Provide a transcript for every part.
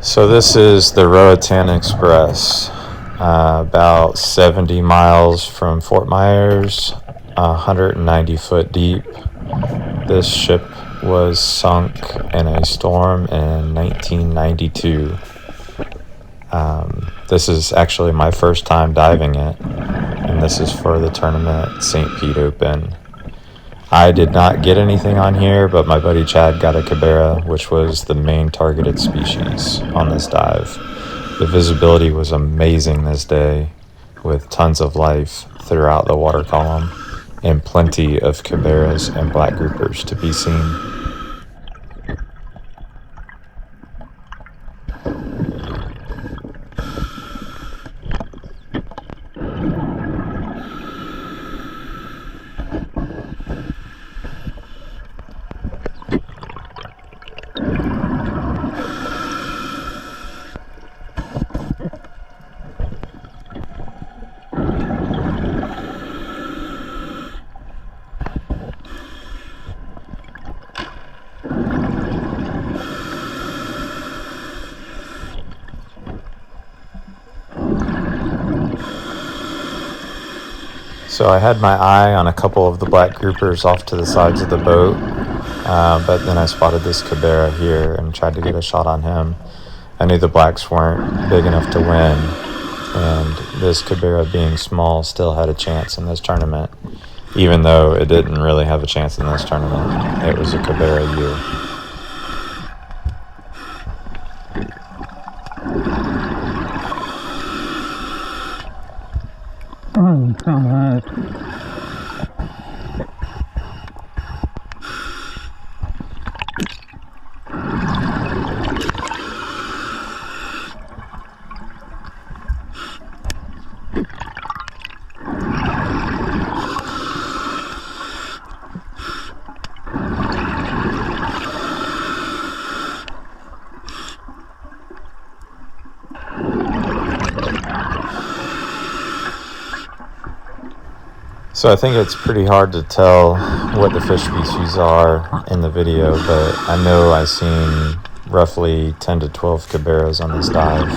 So this is the Roatan Express, about 70 miles from Fort Myers, 190 foot deep. This ship was sunk in a storm in 1992. This is actually my first time diving it, and this is for the tournament St. Pete Open. I did not get anything on here, but my buddy Chad got a cabera, which was the main targeted species on this dive. The visibility was amazing this day, with tons of life throughout the water column and plenty of caberas and black groupers to be seen. So I had my eye on a couple of the black groupers off to the sides of the boat, but then I spotted this cabera here and tried to get a shot on him. I knew the blacks weren't big enough to win, and this cabera being small still had a chance in this tournament, even though it didn't really have a chance in this tournament. It was a cabera year. So I think it's pretty hard to tell what the fish species are in the video, but I know I've seen roughly 10 to 12 caberas on this dive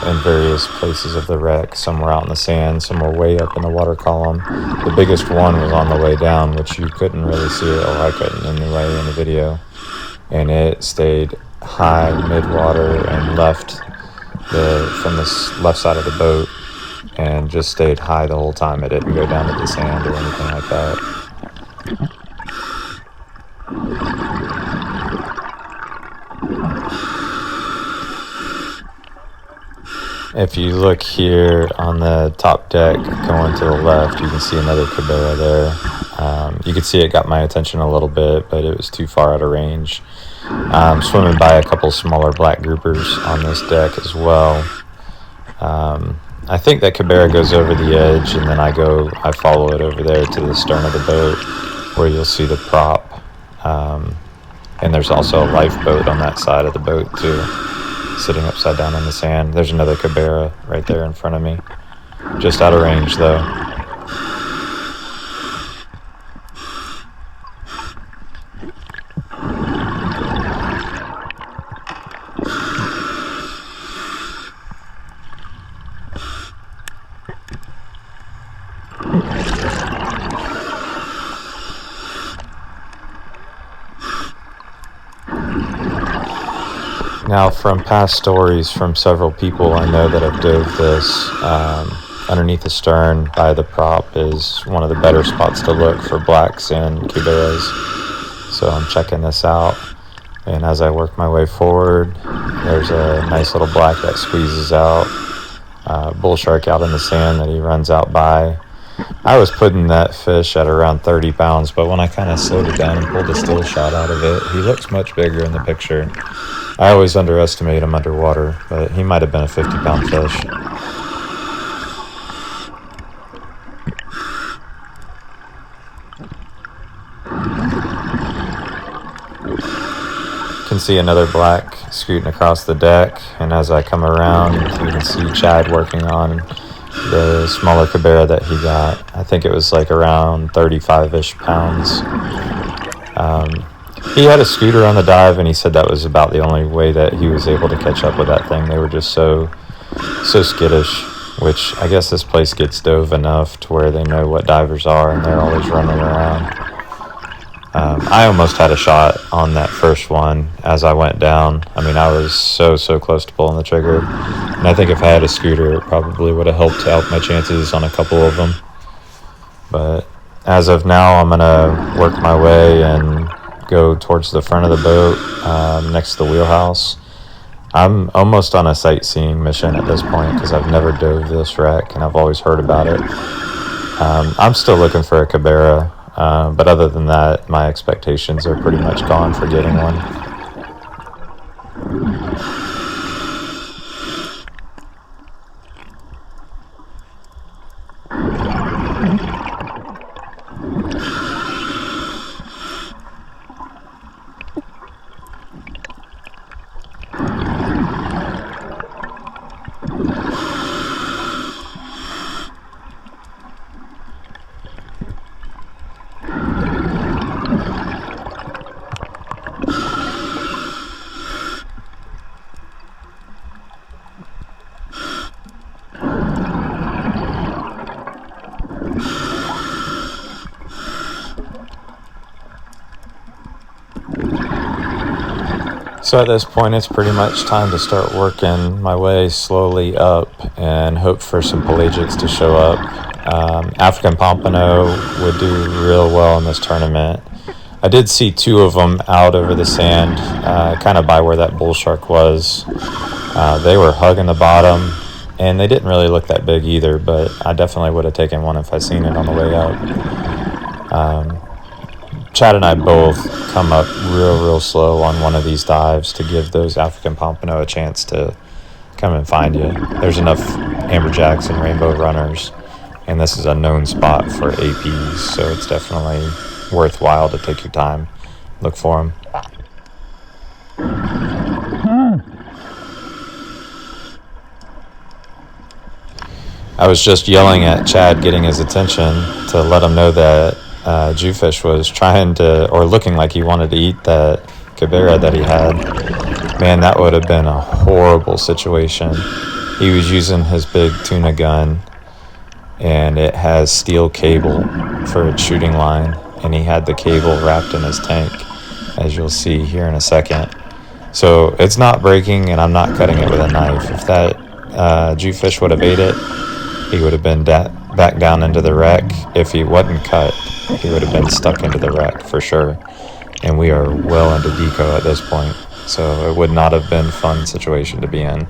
in various places of the wreck. Some were out in the sand, some were way up in the water column. The biggest one was on the way down, which you couldn't really see it, or I couldn't anyway in the video. And it stayed high mid-water and left from the left side of the boat and just stayed high the whole time. It didn't go down to the sand or anything like that. If you look here on the top deck going to the left, you can see another cabera there. You can see it got my attention a little bit, but it was too far out of range. Swimming by a couple smaller black groupers on this deck as well. I think that cabera goes over the edge, and then I follow it over there to the stern of the boat where you'll see the prop. And there's also a lifeboat on that side of the boat too, sitting upside down in the sand. There's another cabera right there in front of me, just out of range though. Now, from past stories from several people, I know that have dove this underneath the stern by the prop is one of the better spots to look for blacks and caberas. So I'm checking this out, and as I work my way forward, there's a nice little black that squeezes out, bull shark out in the sand that he runs out by. I was putting that fish at around 30 pounds, but when I kind of slowed it down and pulled a still shot out of it, he looks much bigger in the picture. I always underestimate him underwater, but he might have been a 50-pound fish. You can see another black scooting across the deck, and as I come around, you can see Chad working on the smaller cabera that he got. I think it was like around 35-ish pounds. He had a scooter on the dive, and he said that was about the only way that he was able to catch up with that thing. They were just so skittish, which I guess this place gets dove enough to where they know what divers are, and they're always running around. I almost had a shot on that first one as I went down. I mean, I was so close to pulling the trigger, and I think if I had a scooter, it probably would have helped out my chances on a couple of them. But as of now, I'm gonna work my way and go towards the front of the boat, next to the wheelhouse. I'm almost on a sightseeing mission at this point because I've never dove this wreck and I've always heard about it. I'm still looking for a Cabera, but other than that, my expectations are pretty much gone for getting one. So at this point, it's pretty much time to start working my way slowly up and hope for some pelagics to show up. African pompano would do real well in this tournament. I did see 2 of them out over the sand, kind of by where that bull shark was. They were hugging the bottom, and they didn't really look that big either, but I definitely would have taken one if I seen it on the way up. Chad and I both come up real slow on one of these dives to give those African pompano a chance to come and find you. There's enough amberjacks and rainbow runners, and this is a known spot for APs, so it's definitely worthwhile to take your time, look for them. I was just yelling at Chad, getting his attention to let him know that Jewfish was trying to, or looking like he wanted to eat that Cabera that he had. Man, that would have been a horrible situation. He was using his big tuna gun, and it has steel cable for its shooting line, and he had the cable wrapped in his tank, as you'll see here in a second. So it's not breaking, and I'm not cutting it with a knife. If that Jewfish would have ate it, he would have been back down into the wreck. If he wasn't cut, he would have been stuck into the wreck for sure. And we are well into deco at this point, so it would not have been a fun situation to be in.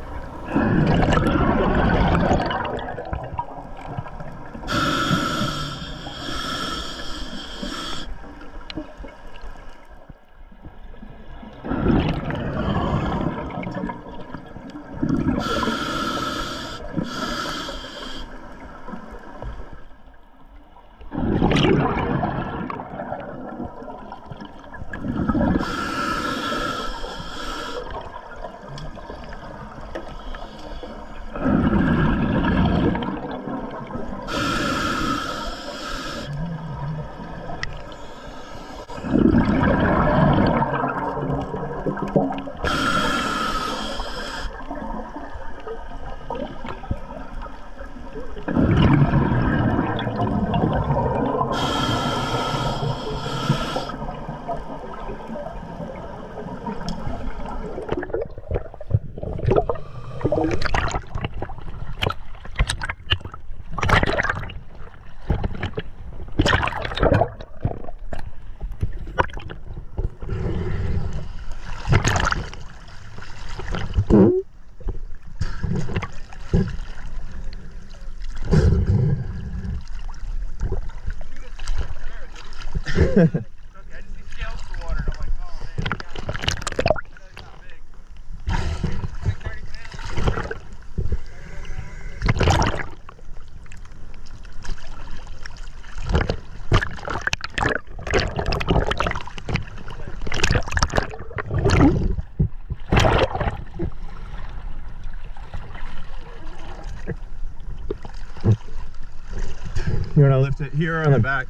You want to lift it here or on the back?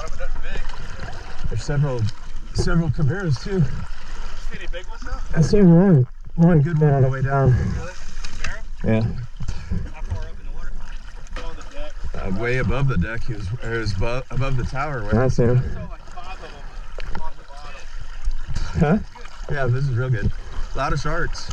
but nothing big. There's several caberas too. See any big ones though? I see one good one on the way down. Really? Camaro? Yeah. How far up in the water? On the deck. Way above the deck. He was above the tower when I see him. I saw like 5 of them on the bottom. Huh? Yeah, this is real good. A lot of sharks.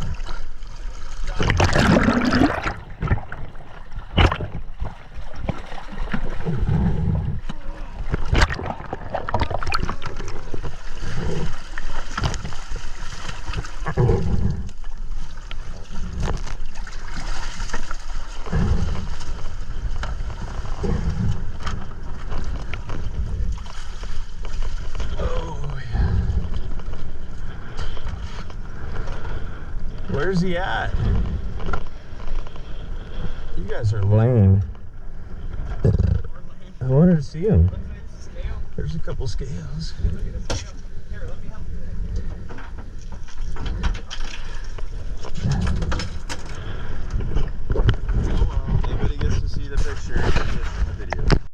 Where's he at? You guys are lame. I wanted to see him. There's a couple scales. Here, let me help you.